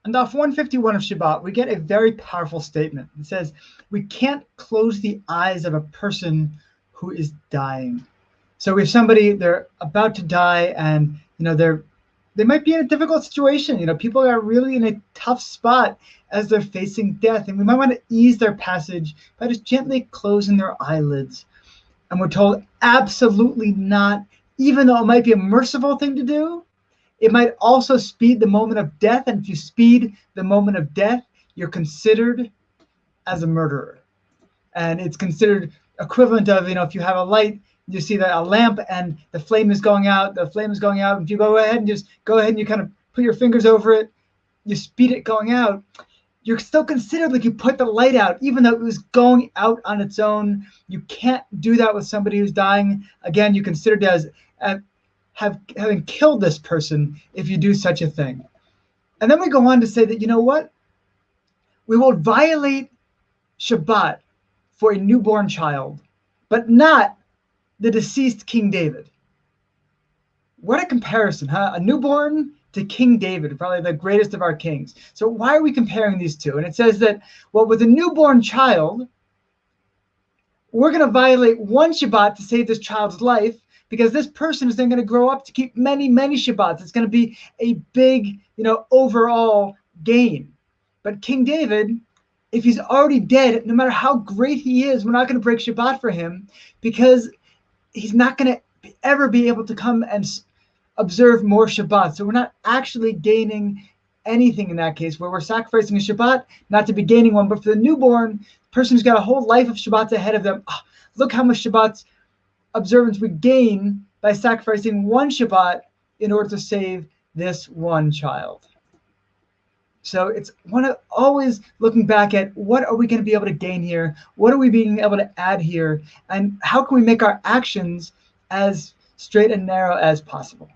And off 151 of Shabbat, we get a very powerful statement. It says, we can't close the eyes of a person who is dying. So we have somebody, they're about to die, and they might be in a difficult situation. People are really in a tough spot as they're facing death, and we might want to ease their passage by just gently closing their eyelids. And we're told absolutely not, even though it might be a merciful thing to do, it might also speed the moment of death. And if you speed the moment of death, you're considered as a murderer. And it's considered equivalent of, if you have a light, you see that a lamp and the flame is going out, If you go ahead and you kind of put your fingers over it, you speed it going out, you're still considered like you put the light out, even though it was going out on its own. You can't do that with somebody who's dying. Again, you're considered as having killed this person if you do such a thing. And then we go on to say that, you know what? We will violate Shabbat for a newborn child, but not the deceased King David. What a comparison, huh? A newborn to King David, probably the greatest of our kings. So why are we comparing these two? And it says that, well, with a newborn child, we're going to violate one Shabbat to save this child's life, because this person is then going to grow up to keep many, many Shabbats. It's going to be a big, overall gain. But King David, if he's already dead, no matter how great he is, we're not going to break Shabbat for him, because he's not going to ever be able to come and observe more Shabbat. So we're not actually gaining anything in that case, where we're sacrificing a Shabbat, not to be gaining one. But for the newborn person who's got a whole life of Shabbats ahead of them, look how much Shabbat's observance we gain by sacrificing one Shabbat in order to save this one child. So it's always looking back at, what are we going to be able to gain here? What are we being able to add here? And how can we make our actions as straight and narrow as possible?